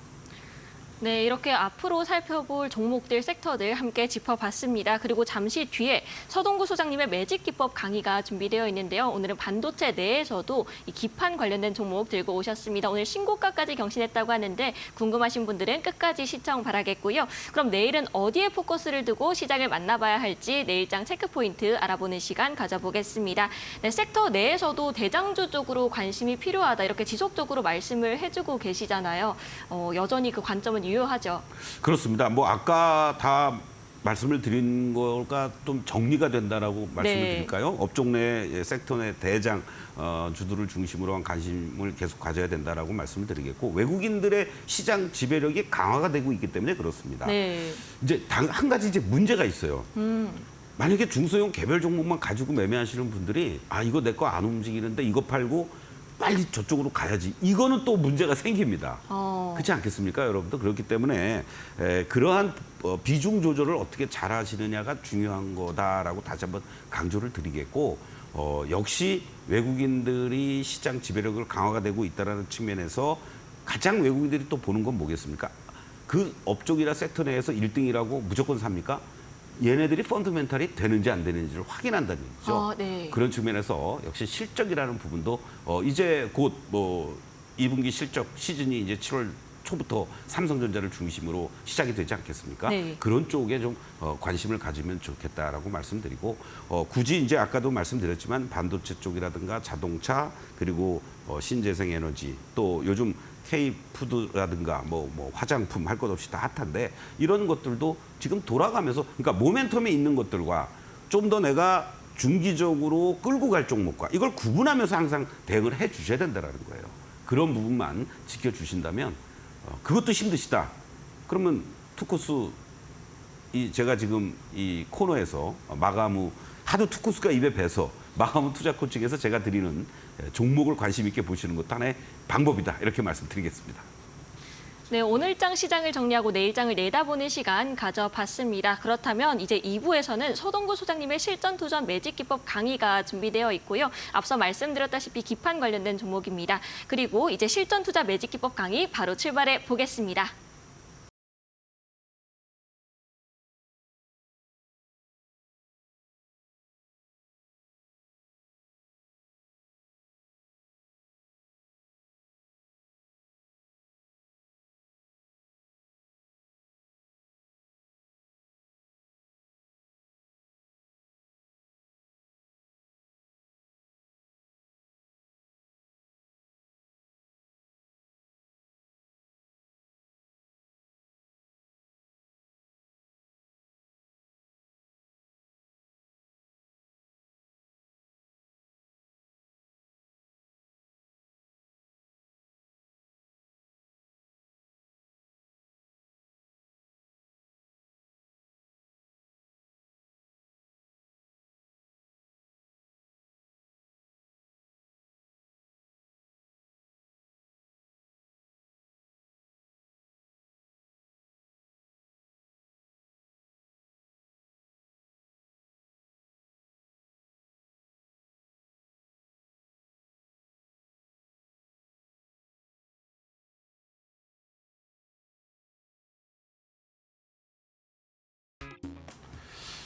네, 이렇게 앞으로 살펴볼 종목들, 섹터들 함께 짚어봤습니다. 그리고 잠시 뒤에 서동구 소장님의 매직 기법 강의가 준비되어 있는데요. 오늘은 반도체 내에서도 이 기판 관련된 종목 들고 오셨습니다. 오늘 신고가까지 경신했다고 하는데 궁금하신 분들은 끝까지 시청 바라겠고요. 그럼 내일은 어디에 포커스를 두고 시장을 만나봐야 할지 내일장 체크포인트 알아보는 시간 가져보겠습니다. 네, 섹터 내에서도 대장주 쪽으로 관심이 필요하다 이렇게 지속적으로 말씀을 해주고 계시잖아요. 여전히 그 관점은 유효하죠. 그렇습니다. 뭐 아까 다 말씀을 드린 거가 좀 정리가 된다라고 말씀을 네. 드릴까요? 업종 내 섹터 내 대장 주들을 중심으로 한 관심을 계속 가져야 된다라고 말씀을 드리겠고 외국인들의 시장 지배력이 강화가 되고 있기 때문에 그렇습니다. 네. 이제 한 가지 이제 문제가 있어요. 만약에 중소형 개별 종목만 가지고 매매하시는 분들이 이거 내 거 안 움직이는데 이거 팔고 빨리 저쪽으로 가야지. 이거는 또 문제가 생깁니다. 그렇지 않겠습니까, 여러분들? 그렇기 때문에 그러한 비중 조절을 어떻게 잘 하시느냐가 중요한 거다라고 다시 한번 강조를 드리겠고 역시 외국인들이 시장 지배력을 강화가 되고 있다는 측면에서 가장 외국인들이 또 보는 건 뭐겠습니까? 그 업종이나 섹터 내에서 1등이라고 무조건 삽니까? 얘네들이 펀더멘탈이 되는지 안 되는지를 확인한다는 얘기죠. 네. 그런 측면에서 역시 실적이라는 부분도 이제 곧 뭐 2분기 실적 시즌이 이제 7월 초부터 삼성전자를 중심으로 시작이 되지 않겠습니까? 네. 그런 쪽에 좀 관심을 가지면 좋겠다라고 말씀드리고 굳이 이제 아까도 말씀드렸지만 반도체 쪽이라든가 자동차 그리고 신재생 에너지 또 요즘 K푸드라든가 뭐 화장품 할 것 없이 다 핫한데 이런 것들도 지금 돌아가면서 그러니까 모멘텀에 있는 것들과 좀 더 내가 중기적으로 끌고 갈 종목과 이걸 구분하면서 항상 대응을 해 주셔야 된다는 거예요. 그런 부분만 지켜주신다면 그것도 힘드시다. 그러면 투코스 제가 지금 이 코너에서 마가무 하도 투코스가 입에 배서 마가무 투자 코칭에서 제가 드리는 종목을 관심 있게 보시는 것도 하나의 방법이다. 이렇게 말씀드리겠습니다. 네, 오늘장 시장을 정리하고 내일장을 내다보는 시간 가져봤습니다. 그렇다면 이제 2부에서는 서동구 소장님의 실전 도전 매직 기법 강의가 준비되어 있고요. 앞서 말씀드렸다시피 기판 관련된 종목입니다. 그리고 이제 실전 투자 매직 기법 강의 바로 출발해 보겠습니다.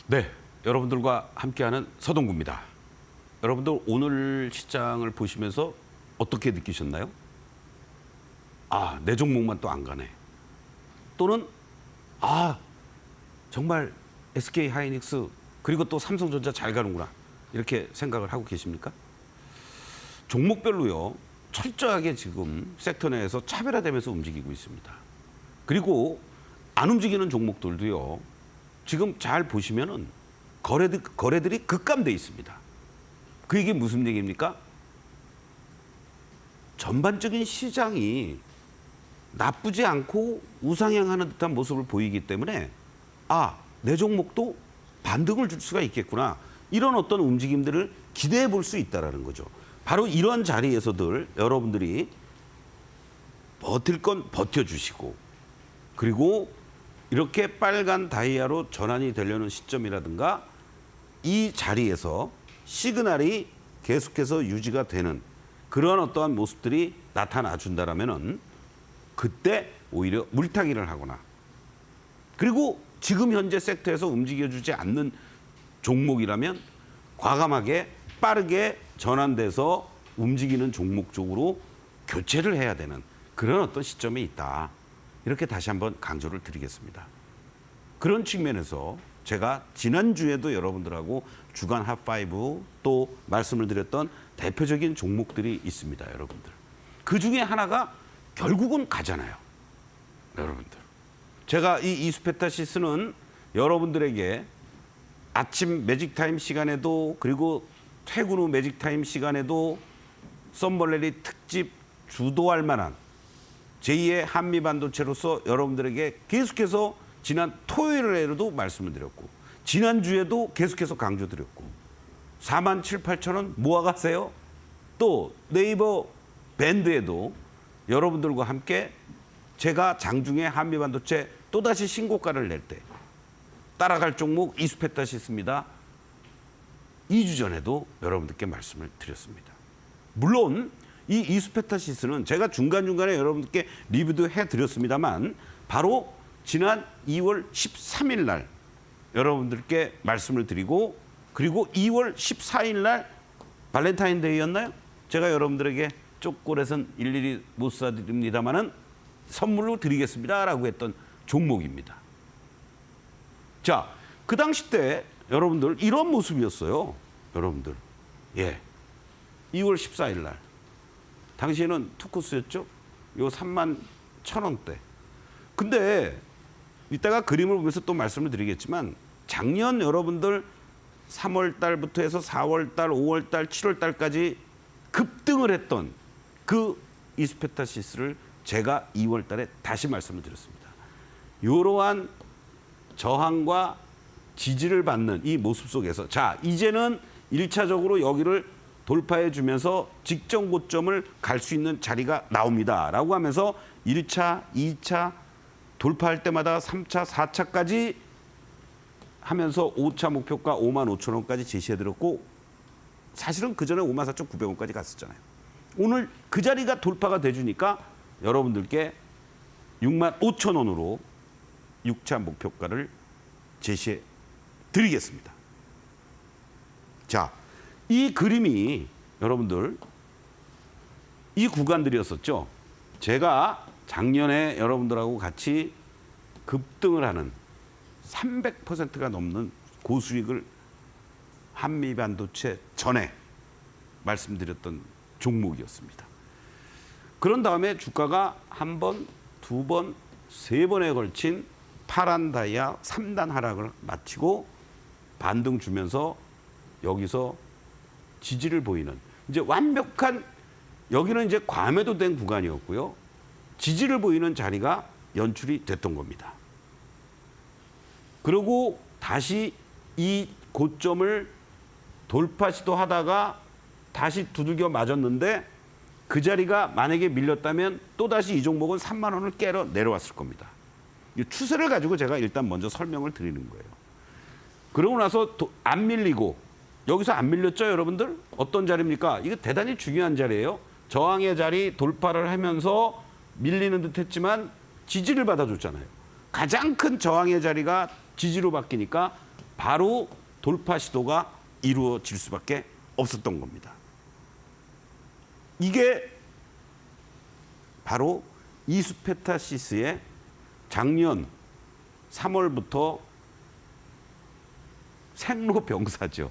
네, 여러분들과 함께하는 서동구입니다. 여러분들 오늘 시장을 보시면서 어떻게 느끼셨나요? 아, 내 종목만 또 안 가네. 또는 아, 정말 SK 하이닉스 그리고 또 삼성전자 잘 가는구나. 이렇게 생각을 하고 계십니까? 종목별로요. 철저하게 지금 섹터 내에서 차별화되면서 움직이고 있습니다. 그리고 안 움직이는 종목들도요. 지금 잘 보시면은 거래들이 급감돼 있습니다. 그 이게 무슨 얘기입니까? 전반적인 시장이 나쁘지 않고 우상향하는 듯한 모습을 보이기 때문에 아, 내 종목도 반등을 줄 수가 있겠구나. 이런 어떤 움직임들을 기대해 볼 수 있다라는 거죠. 바로 이런 자리에서들 여러분들이 버틸 건 버텨주시고 그리고 이렇게 빨간 다이아로 전환이 되려는 시점이라든가 이 자리에서 시그널이 계속해서 유지가 되는 그런 어떠한 모습들이 나타나 준다라면은 그때 오히려 물타기를 하거나 그리고 지금 현재 섹터에서 움직여주지 않는 종목이라면 과감하게 빠르게 전환돼서 움직이는 종목 쪽으로 교체를 해야 되는 그런 어떤 시점에 있다. 이렇게 다시 한번 강조를 드리겠습니다. 그런 측면에서 제가 지난주에도 여러분들하고 주간 핫5 또 말씀을 드렸던 대표적인 종목들이 있습니다. 여러분들. 그 중에 하나가 결국은 가잖아요. 여러분들. 제가 이 이스페타시스는 여러분들에게 아침 매직타임 시간에도 그리고 퇴근 후 매직타임 시간에도 썸벌레리 특집 주도할 만한 제2의 한미반도체로서 여러분들에게 계속해서 지난 토요일에도 말씀을 드렸고 지난주에도 계속해서 강조드렸고 47,000원 모아가세요. 또 네이버 밴드에도 여러분들과 함께 제가 장중에 한미반도체 또다시 신고가를 낼 때 따라갈 종목 이스페타시스입니다. 2주 전에도 여러분들께 말씀을 드렸습니다. 물론 이 이스페타시스는 제가 중간중간에 여러분들께 리뷰도 해드렸습니다만 바로 지난 2월 13일 날 여러분들께 말씀을 드리고 그리고 2월 14일 날 발렌타인데이였나요? 제가 여러분들에게 초콜릿은 일일이 못 사드립니다만은 선물로 드리겠습니다라고 했던 종목입니다. 자, 그 당시 때 여러분들 이런 모습이었어요. 여러분들. 예. 2월 14일 날. 당시에는 투코스였죠? 요 31,000원대. 근데 이따가 그림을 보면서 또 말씀을 드리겠지만 작년 여러분들 3월 달부터 해서 4월 달, 5월 달, 7월 달까지 급등을 했던 그 이스페타시스를 제가 2월 달에 다시 말씀을 드렸습니다. 이러한 저항과 지지를 받는 이 모습 속에서 자, 이제는 1차적으로 여기를 돌파해 주면서 직전 고점을 갈 수 있는 자리가 나옵니다라고 하면서 1차, 2차 돌파할 때마다 3차, 4차까지 하면서 5차 목표가 55,000원까지 제시해드렸고 사실은 그전에 54,900원까지 갔었잖아요. 오늘 그 자리가 돌파가 돼주니까 여러분들께 65,000원으로 6차 목표가를 제시해 드리겠습니다. 자, 이 그림이 여러분들 이 구간들이었었죠. 제가 작년에 여러분들하고 같이 급등을 하는 300%가 넘는 고수익을 한미반도체 전에 말씀드렸던 종목이었습니다. 그런 다음에 주가가 한 번, 두 번, 세 번에 걸친 파란 다이아 3단 하락을 마치고 반등 주면서 여기서 지지를 보이는 이제 완벽한 여기는 이제 과매도된 구간이었고요. 지지를 보이는 자리가 연출이 됐던 겁니다. 그리고 다시 이 고점을 돌파 시도하다가 다시 두들겨 맞았는데 그 자리가 만약에 밀렸다면 또다시 이 종목은 3만 원을 깨러 내려왔을 겁니다. 이 추세를 가지고 제가 일단 먼저 설명을 드리는 거예요. 그러고 나서 안 밀리고 여기서 안 밀렸죠, 여러분들? 어떤 자리입니까? 이거 대단히 중요한 자리예요. 저항의 자리 돌파를 하면서 밀리는 듯 했지만 지지를 받아줬잖아요. 가장 큰 저항의 자리가 지지로 바뀌니까 바로 돌파 시도가 이루어질 수밖에 없었던 겁니다. 이게 바로 이수페타시스의 작년 3월부터 생로병사죠.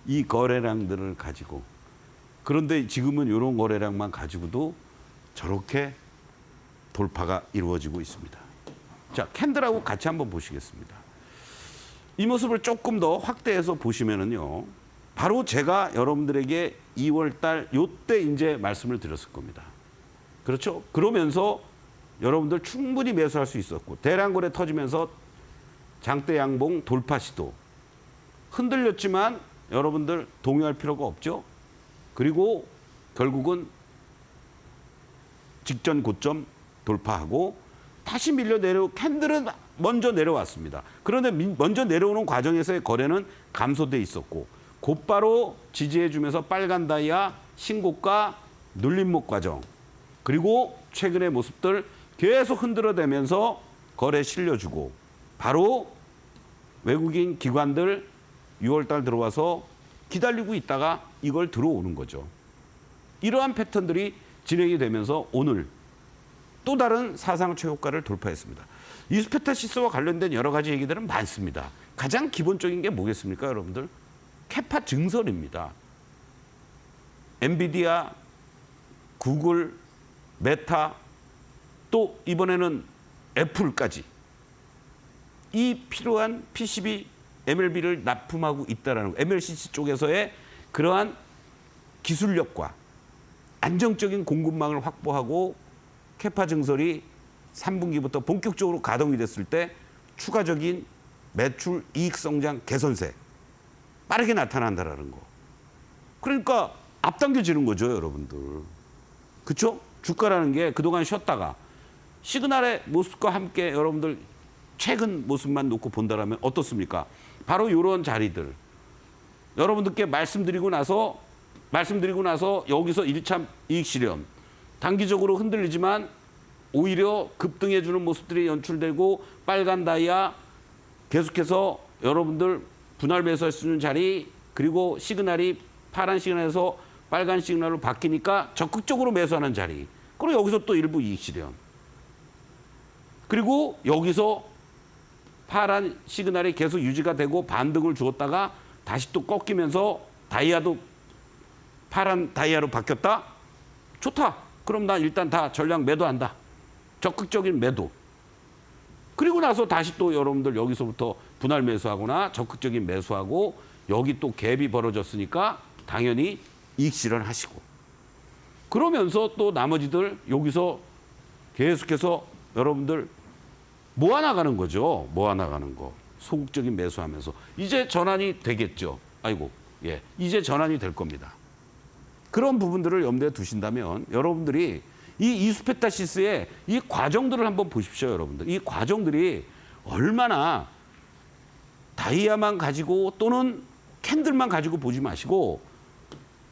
이 거래량들을 가지고. 그런데 지금은 이런 거래량만 가지고도 저렇게 돌파가 이루어지고 있습니다. 자, 캔들하고 같이 한번 보시겠습니다. 이 모습을 조금 더 확대해서 보시면은요. 바로 제가 여러분들에게 2월 달 요때 이제 말씀을 드렸을 겁니다. 그렇죠? 그러면서 여러분들 충분히 매수할 수 있었고 대량 거래 터지면서 장대 양봉 돌파 시도 흔들렸지만 여러분들 동요할 필요가 없죠. 그리고 결국은 직전 고점 돌파하고 다시 밀려 캔들은 먼저 내려왔습니다. 그런데 먼저 내려오는 과정에서의 거래는 감소돼 있었고 곧바로 지지해주면서 빨간 다이아 신고가 눌림목 과정 그리고 최근의 모습들 계속 흔들어대면서 거래 실려주고 바로 외국인 기관들 6월 달 들어와서 기다리고 있다가 이걸 들어오는 거죠. 이러한 패턴들이 진행이 되면서 오늘 또 다른 사상 최고가를 돌파했습니다. 이수페타시스와 관련된 여러 가지 얘기들은 많습니다. 가장 기본적인 게 뭐겠습니까, 여러분들? 캐파 증설입니다. 엔비디아, 구글, 메타, 또 이번에는 애플까지 이 필요한 PCB, MLB를 납품하고 있다는 거. MLCC 쪽에서의 그러한 기술력과 안정적인 공급망을 확보하고 캐파 증설이 3분기부터 본격적으로 가동이 됐을 때 추가적인 매출 이익 성장 개선세 빠르게 나타난다라는 거. 그러니까 앞당겨지는 거죠, 여러분들. 그렇죠? 주가라는 게 그동안 쉬었다가 시그널의 모습과 함께 여러분들 최근 모습만 놓고 본다라면 어떻습니까? 바로 이런 자리들. 여러분들께 말씀드리고 나서 여기서 1차 이익 실현. 단기적으로 흔들리지만 오히려 급등해주는 모습들이 연출되고 빨간 다이아 계속해서 여러분들 분할 매수할 수 있는 자리 그리고 시그널이 파란 시그널에서 빨간 시그널로 바뀌니까 적극적으로 매수하는 자리. 그리고 여기서 또 일부 이익 실현. 그리고 여기서 파란 시그널이 계속 유지가 되고 반등을 주었다가 다시 또 꺾이면서 다이아도 파란 다이아로 바뀌었다? 좋다. 그럼 나 일단 다 전량 매도한다. 적극적인 매도. 그리고 나서 다시 또 여러분들 여기서부터 분할 매수하거나 적극적인 매수하고 여기 또 갭이 벌어졌으니까 당연히 이익 실현하시고. 그러면서 또 나머지들 여기서 계속해서 여러분들 모아나가는 거죠. 모아나가는 거. 소극적인 매수하면서. 이제 전환이 되겠죠. 아이고, 예. 이제 전환이 될 겁니다. 그런 부분들을 염두에 두신다면 여러분들이 이 이수페타시스의 이 과정들을 한번 보십시오, 여러분들. 이 과정들이 얼마나 다이아만 가지고 또는 캔들만 가지고 보지 마시고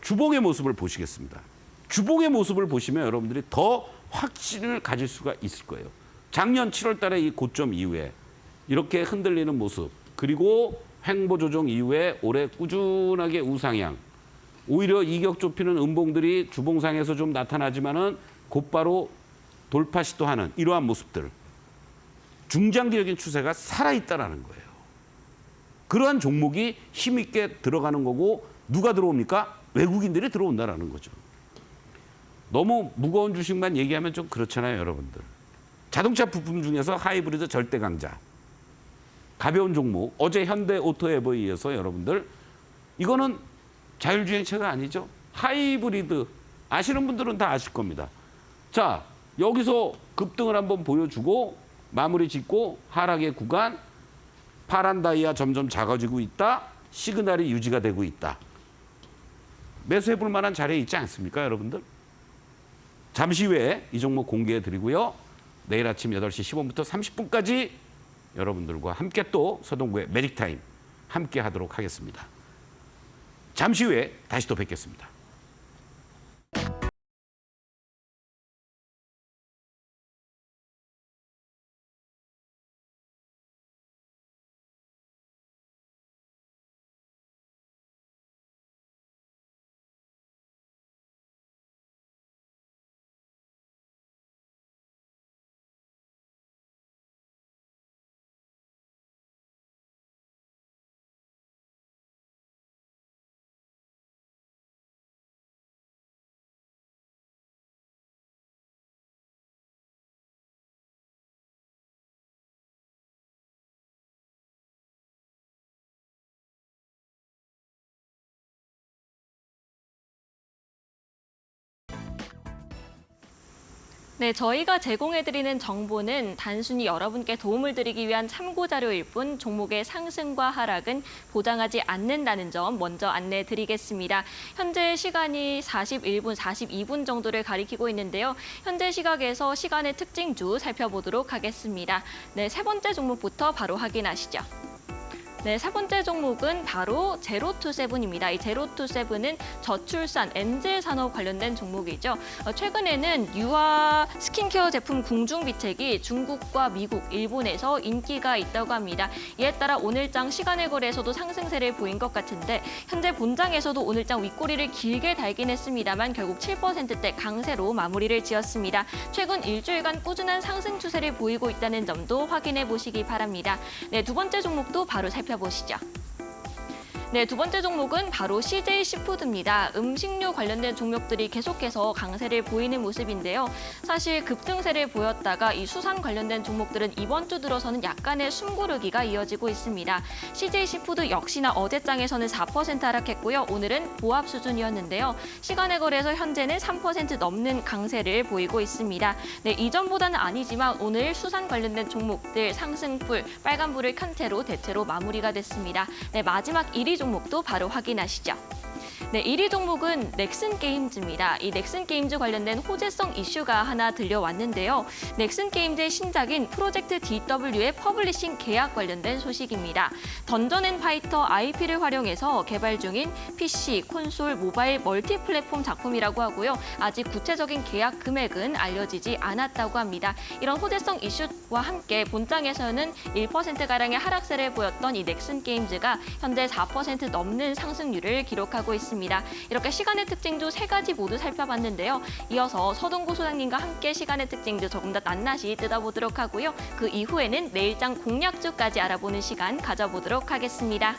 주봉의 모습을 보시겠습니다. 주봉의 모습을 보시면 여러분들이 더 확신을 가질 수가 있을 거예요. 작년 7월 달에 이 고점 이후에 이렇게 흔들리는 모습 그리고 횡보 조정 이후에 올해 꾸준하게 우상향 오히려 이격 좁히는 음봉들이 주봉상에서 좀 나타나지만은 곧바로 돌파 시도하는 이러한 모습들 중장기적인 추세가 살아있다라는 거예요. 그러한 종목이 힘있게 들어가는 거고 누가 들어옵니까? 외국인들이 들어온다라는 거죠. 너무 무거운 주식만 얘기하면 좀 그렇잖아요, 여러분들. 자동차 부품 중에서 하이브리드 절대 강자. 가벼운 종목. 어제 현대 오토에버에 의해서 여러분들 이거는 자율주행차가 아니죠. 하이브리드. 아시는 분들은 다 아실 겁니다. 자, 여기서 급등을 한번 보여주고 마무리 짓고 하락의 구간 파란 다이아 점점 작아지고 있다. 시그널이 유지가 되고 있다. 매수해 볼 만한 자리에 있지 않습니까, 여러분들? 잠시 후에 이 종목 공개해 드리고요. 내일 아침 8시 10분부터 30분까지 여러분들과 함께 또 서동구의 매직타임 함께 하도록 하겠습니다. 잠시 후에 다시 또 뵙겠습니다. 네, 저희가 제공해드리는 정보는 단순히 여러분께 도움을 드리기 위한 참고 자료일 뿐 종목의 상승과 하락은 보장하지 않는다는 점 먼저 안내드리겠습니다. 현재 시간이 41분, 42분 정도를 가리키고 있는데요. 현재 시각에서 시간의 특징주 살펴보도록 하겠습니다. 네, 세 번째 종목부터 바로 확인하시죠. 네, 세 번째 종목은 바로 제로투세븐입니다. 이 제로투세븐은 저출산, 엔젤 산업 관련된 종목이죠. 최근에는 유아 스킨케어 제품 궁중비책이 중국과 미국, 일본에서 인기가 있다고 합니다. 이에 따라 오늘장 시간의 거래에서도 상승세를 보인 것 같은데 현재 본장에서도 오늘장 윗꼬리를 길게 달긴 했습니다만 결국 7%대 강세로 마무리를 지었습니다. 최근 일주일간 꾸준한 상승 추세를 보이고 있다는 점도 확인해 보시기 바랍니다. 네, 두 번째 종목도 바로 살펴보시죠. 네, 두 번째 종목은 바로 CJ 시푸드입니다. 음식료 관련된 종목들이 계속해서 강세를 보이는 모습인데요. 사실 급등세를 보였다가 이 수산 관련된 종목들은 이번 주 들어서는 약간의 숨고르기가 이어지고 있습니다. CJ 시푸드 역시나 어제장에서는 4% 하락했고요. 오늘은 보합 수준이었는데요. 시간의 거래에서 현재는 3% 넘는 강세를 보이고 있습니다. 네, 이전보다는 아니지만 오늘 수산 관련된 종목들 상승불, 빨간불을 켠 채로 대체로 마무리가 됐습니다. 네, 마지막 1위 종목도 바로 확인하시죠. 네, 1위 종목은 넥슨게임즈입니다. 이 넥슨게임즈 관련된 호재성 이슈가 하나 들려왔는데요. 넥슨게임즈의 신작인 프로젝트 DW의 퍼블리싱 계약 관련된 소식입니다. 던전 앤 파이터 IP를 활용해서 개발 중인 PC, 콘솔, 모바일 멀티 플랫폼 작품이라고 하고요. 아직 구체적인 계약 금액은 알려지지 않았다고 합니다. 이런 호재성 이슈와 함께 본장에서는 1%가량의 하락세를 보였던 이 넥슨게임즈가 현재 4% 넘는 상승률을 기록하고 있습니다. 이렇게 시간의 특징주 세 가지 모두 살펴봤는데요. 이어서 서동구 소장님과 함께 시간의 특징주 조금 더 낱낱이 뜯어보도록 하고요. 그 이후에는 내일장 공략주까지 알아보는 시간 가져보도록 하겠습니다.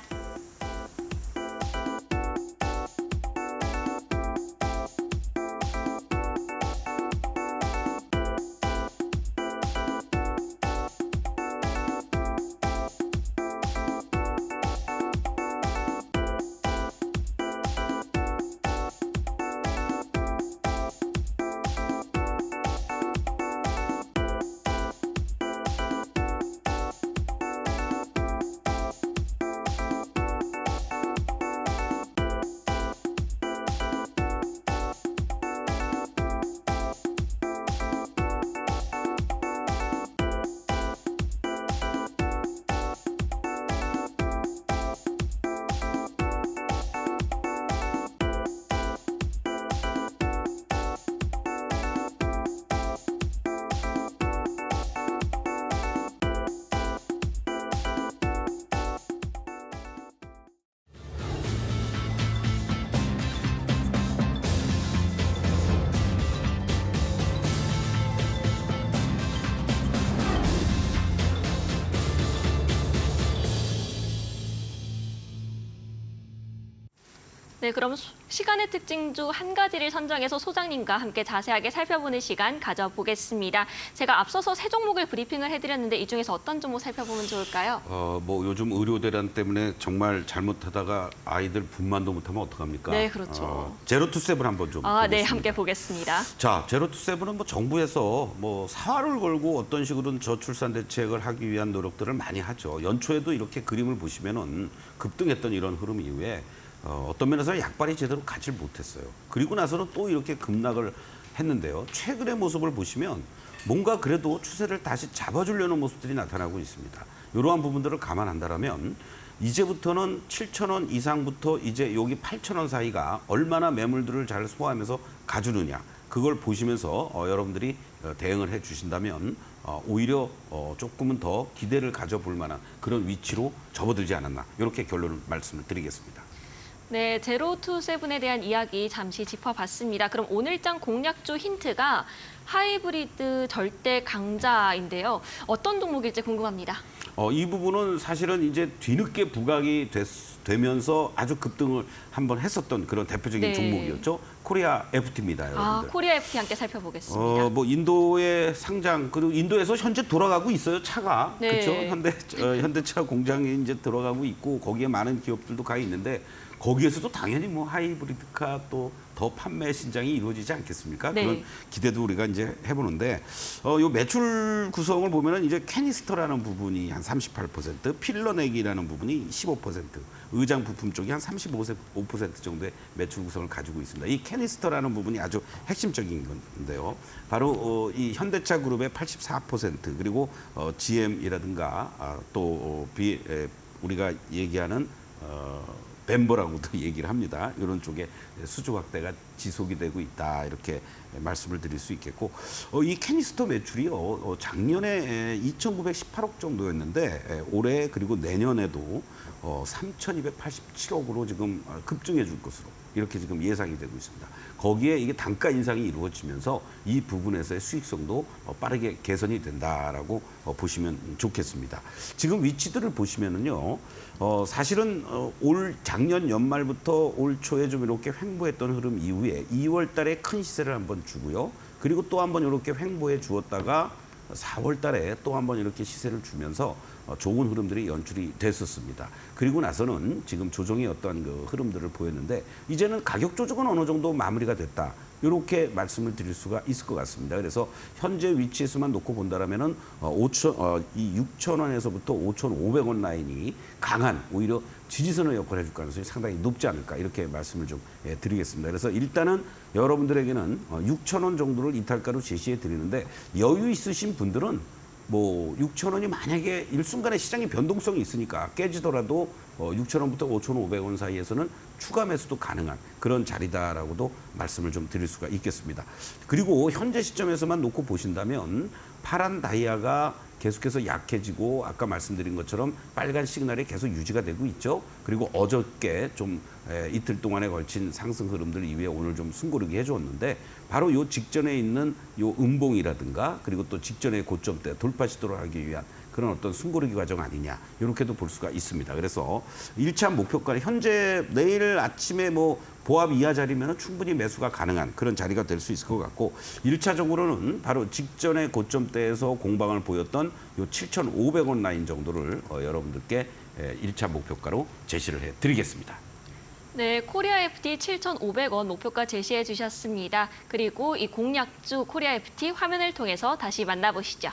네, 그럼 시간의 특징 중 한 가지를 선정해서 소장님과 함께 자세하게 살펴보는 시간 가져보겠습니다. 제가 앞서서 세 종목을 브리핑을 해드렸는데 이 중에서 어떤 종목 살펴보면 좋을까요? 뭐 요즘 의료 대란 때문에 정말 잘못하다가 아이들 분만도 못하면 어떡합니까? 네, 그렇죠. 제로투세븐 한번 좀 보겠습니다. 네, 함께 보겠습니다. 자, 제로투세븐은 뭐 정부에서 뭐 사활을 걸고 어떤 식으로든 저출산 대책을 하기 위한 노력들을 많이 하죠. 연초에도 이렇게 그림을 보시면은 급등했던 이런 흐름 이후에 어떤 면에서 약발이 제대로 가질 못했어요. 그리고 나서는 또 이렇게 급락을 했는데요. 최근의 모습을 보시면 뭔가 그래도 추세를 다시 잡아주려는 모습들이 나타나고 있습니다. 이러한 부분들을 감안한다면 이제부터는 7,000원 이상부터 이제 여기 8,000원 사이가 얼마나 매물들을 잘 소화하면서 가주느냐. 그걸 보시면서 여러분들이 대응을 해 주신다면 오히려 조금은 더 기대를 가져볼 만한 그런 위치로 접어들지 않았나. 이렇게 결론을 말씀을 드리겠습니다. 네, 제로투세븐에 대한 이야기 잠시 짚어봤습니다. 그럼 오늘장 공략주 힌트가 하이브리드 절대 강자인데요. 어떤 종목일지 궁금합니다. 이 부분은 사실은 이제 뒤늦게 부각이 되면서 아주 급등을 한번 했었던 그런 대표적인 종목이었죠. 코리아 FT입니다, 여러분들. 코리아 FT 함께 살펴보겠습니다. 뭐 인도의 상장 그리고 인도에서 현재 돌아가고 있어요, 차가. 네. 그렇죠. 현대차 공장에 이제 들어가고 있고 거기에 많은 기업들도 가 있는데 거기에서도 당연히 뭐 하이브리드카 또 더 판매 신장이 이루어지지 않겠습니까? 네. 그런 기대도 우리가 이제 해보는데 요 매출 구성을 보면은 이제 캐니스터라는 부분이 한 38%, 필러넥이라는 부분이 15%, 의장 부품 쪽이 한 35% 정도의 매출 구성을 가지고 있습니다. 이 캐니스터라는 부분이 아주 핵심적인 건데요. 바로 이 현대차 그룹의 84% 그리고 GM이라든가 우리가 얘기하는 벤버라고도 얘기를 합니다. 이런 쪽에 수주 확대가 지속이 되고 있다 이렇게 말씀을 드릴 수 있겠고 이 캐니스터 매출이요 작년에 2,918억 정도였는데 올해 그리고 내년에도 3,287억으로 지금 급증해 줄 것으로 이렇게 지금 예상이 되고 있습니다. 거기에 이게 단가 인상이 이루어지면서 이 부분에서의 수익성도 빠르게 개선이 된다라고 보시면 좋겠습니다. 지금 위치들을 보시면은요, 사실은 작년 연말부터 올 초에 좀 이렇게 횡보했던 흐름 이후에 2월 달에 큰 시세를 한번 주고요. 그리고 또 한번 이렇게 횡보해 주었다가 4월 달에 또 한번 이렇게 시세를 주면서 좋은 흐름들이 연출이 됐었습니다. 그리고 나서는 지금 조정의 어떠한 그 흐름들을 보였는데 이제는 가격 조정은 어느 정도 마무리가 됐다. 이렇게 말씀을 드릴 수가 있을 것 같습니다. 그래서 현재 위치에서만 놓고 본다라면은 6,000원에서부터 5,500원 라인이 강한 오히려 지지선의 역할을 해줄 가능성이 상당히 높지 않을까 이렇게 말씀을 좀 드리겠습니다. 그래서 일단은 여러분들에게는 6,000원 정도를 이탈가로 제시해 드리는데 여유 있으신 분들은 뭐 6,000원이 만약에 일순간에 시장의 변동성이 있으니까 깨지더라도 6,000원부터 5,500원 사이에서는 추가 매수도 가능한 그런 자리다라고도 말씀을 좀 드릴 수가 있겠습니다. 그리고 현재 시점에서만 놓고 보신다면 파란 다이아가 계속해서 약해지고 아까 말씀드린 것처럼 빨간 시그널이 계속 유지가 되고 있죠. 그리고 어저께 좀 이틀 동안에 걸친 상승 흐름들 이후에 오늘 좀 숨고르기 해주었는데 바로 요 직전에 있는 요 음봉이라든가 그리고 또 직전의 고점대 돌파 시도를 하기 위한 그런 어떤 숨고르기 과정 아니냐 이렇게도 볼 수가 있습니다. 그래서 1차 목표가 현재 내일 아침에 뭐 보합 이하 자리면 충분히 매수가 가능한 그런 자리가 될 수 있을 것 같고 1차적으로는 바로 직전의 고점대에서 공방을 보였던 요 7,500원 라인 정도를 여러분들께 1차 목표가로 제시를 해드리겠습니다. 네, 코리아 FT 7,500원 목표가 제시해 주셨습니다. 그리고 이 공략주 코리아 FT 화면을 통해서 다시 만나보시죠.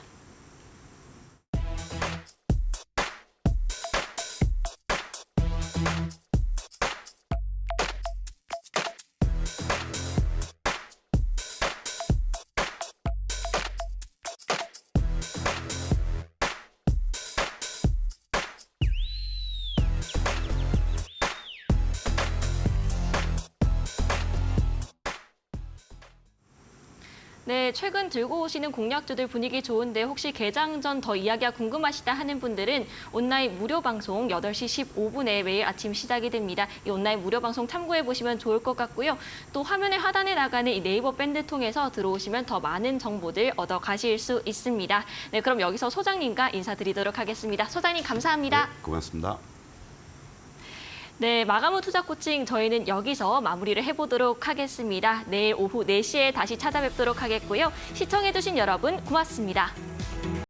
네, 최근 들고 오시는 공략주들 분위기 좋은데 혹시 개장 전 더 이야기가 궁금하시다 하는 분들은 온라인 무료 방송 8시 15분에 매일 아침 시작이 됩니다. 이 온라인 무료 방송 참고해 보시면 좋을 것 같고요. 또 화면의 하단에 나가는 이 네이버 밴드 통해서 들어오시면 더 많은 정보들 얻어 가실 수 있습니다. 네, 그럼 여기서 소장님과 인사드리도록 하겠습니다. 소장님 감사합니다. 네, 고맙습니다. 네, 마감 후 투자 코칭 저희는 여기서 마무리를 해보도록 하겠습니다. 내일 오후 4시에 다시 찾아뵙도록 하겠고요. 시청해주신 여러분 고맙습니다.